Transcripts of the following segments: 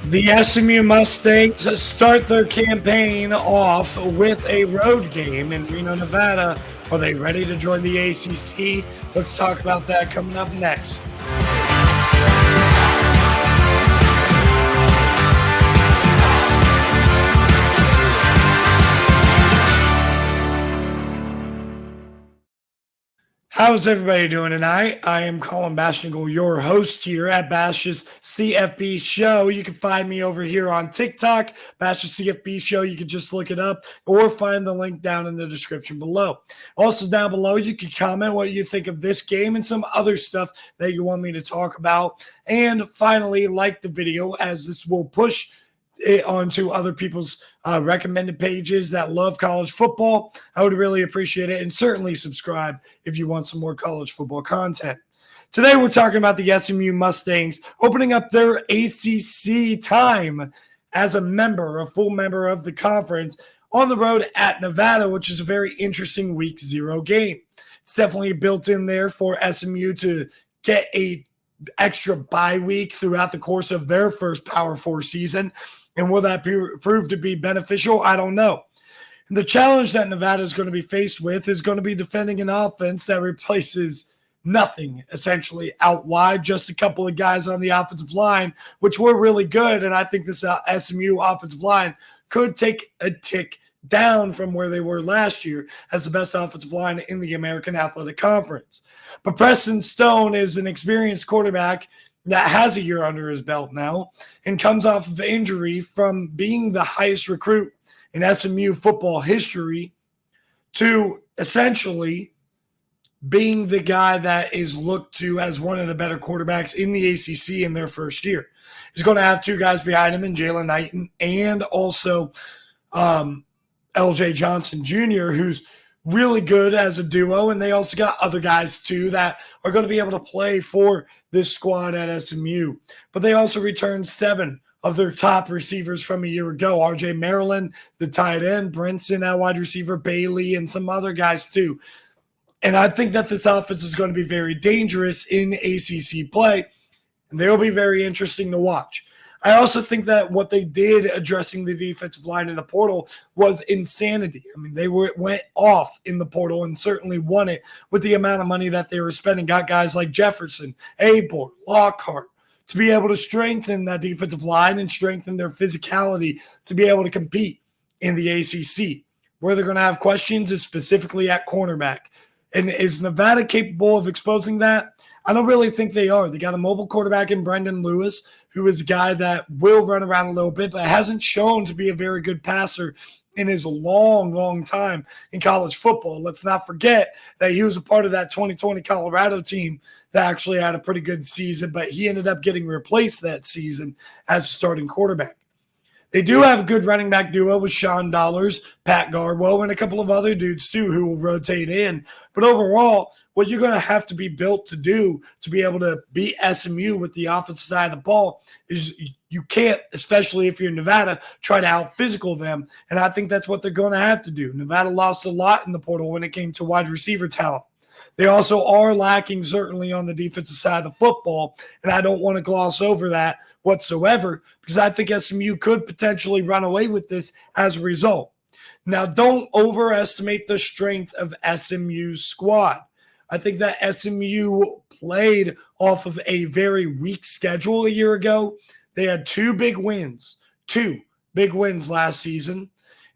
The SMU Mustangs start their campaign off with a road game in Reno, Nevada. Are they ready to join the ACC? Let's talk about that coming up next. How's everybody doing tonight? I am Colin Bashnigal, your host here at Bash's CFB Show. You can find me over here on TikTok, Bash's CFB Show. You can just look it up or find the link down in the description below. Also down below, you can comment what you think of this game and some other stuff that you want me to talk about. And finally, like the video, as this will push it onto other people's recommended pages that love college football. I would really appreciate it, and certainly subscribe if you want some more college football content. Today we're talking about the SMU Mustangs opening up their ACC time as a full member of the conference on the road at Nevada, which is a very interesting week 0 game. It's definitely built in there for SMU to get a extra bye week throughout the course of their first Power 4 season. And will that prove to be beneficial? I don't know. And the challenge that Nevada is going to be faced with is going to be defending an offense that replaces nothing, essentially, out wide, just a couple of guys on the offensive line, which were really good. And I think this SMU offensive line could take a tick down from where they were last year as the best offensive line in the American Athletic Conference. But Preston Stone is an experienced quarterback that has a year under his belt now and comes off of injury from being the highest recruit in SMU football history to essentially being the guy that is looked to as one of the better quarterbacks in the ACC in their first year. He's going to have two guys behind him in Jalen Knighton and also LJ Johnson Jr., who's really good as a duo, and they also got other guys too that are going to be able to play for this squad at SMU. But they also returned 7 of their top receivers from a year ago. RJ Maryland, the tight end, Brinson, our wide receiver, Bailey, and some other guys too. And I think that this offense is going to be very dangerous in ACC play, and they will be very interesting to watch. I also think that what they did addressing the defensive line in the portal was insanity. I mean, they went off in the portal and certainly won it with the amount of money that they were spending. Got guys like Jefferson, Abor, Lockhart to be able to strengthen that defensive line and strengthen their physicality to be able to compete in the ACC. Where they're going to have questions is specifically at cornerback. And is Nevada capable of exposing that? I don't really think they are. They got a mobile quarterback in Brendan Lewis, who is a guy that will run around a little bit, but hasn't shown to be a very good passer in his long time in college football. Let's not forget that he was a part of that 2020 Colorado team that actually had a pretty good season, but he ended up getting replaced that season as a starting quarterback. They do have a good running back duo with Sean Dollars, Pat Garwo, and a couple of other dudes too who will rotate in. But overall, what you're going to have to be built to do to be able to beat SMU with the offensive side of the ball is you can't, especially if you're Nevada, try to out-physical them. And I think that's what they're going to have to do. Nevada lost a lot in the portal when it came to wide receiver talent. They also are lacking certainly on the defensive side of the football, and I don't want to gloss over that whatsoever because I think SMU could potentially run away with this as a result. Now, don't overestimate the strength of SMU's squad. I think that SMU played off of a very weak schedule a year ago. They had 2 big wins last season,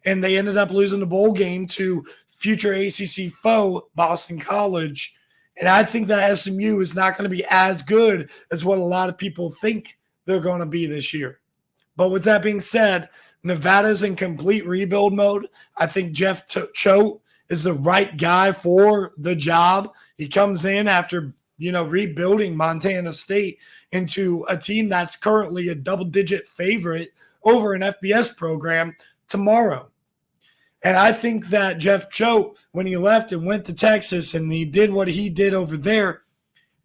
and they ended up losing the bowl game to future ACC foe, Boston College. And I think that SMU is not going to be as good as what a lot of people think they're going to be this year. But with that being said, Nevada's in complete rebuild mode. I think Jeff Choate is the right guy for the job. He comes in after, rebuilding Montana State into a team that's currently a double-digit favorite over an FBS program tomorrow. And I think that Jeff Choate, when he left and went to Texas and he did what he did over there,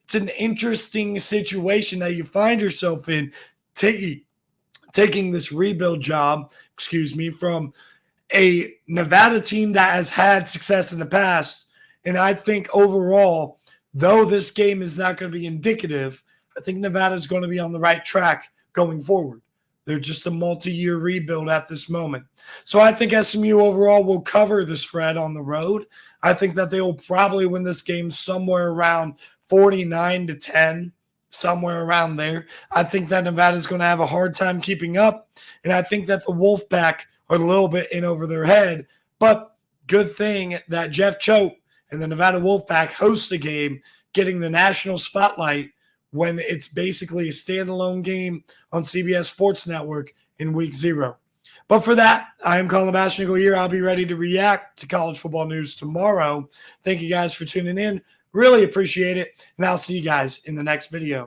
it's an interesting situation that you find yourself in taking this rebuild job, from a Nevada team that has had success in the past. And I think overall, though this game is not going to be indicative, I think Nevada is going to be on the right track going forward. They're just a multi-year rebuild at this moment. So I think SMU overall will cover the spread on the road. I think that they will probably win this game somewhere around 49-10, somewhere around there. I think that Nevada's going to have a hard time keeping up, and I think that the Wolfpack are a little bit in over their head. But good thing that Jeff Choate and the Nevada Wolfpack host a game, getting the national spotlight when it's basically a standalone game on CBS Sports Network in week 0. But for that, I am Colin Bashnigal here. I'll be ready to react to college football news tomorrow. Thank you guys for tuning in. Really appreciate it. And I'll see you guys in the next video.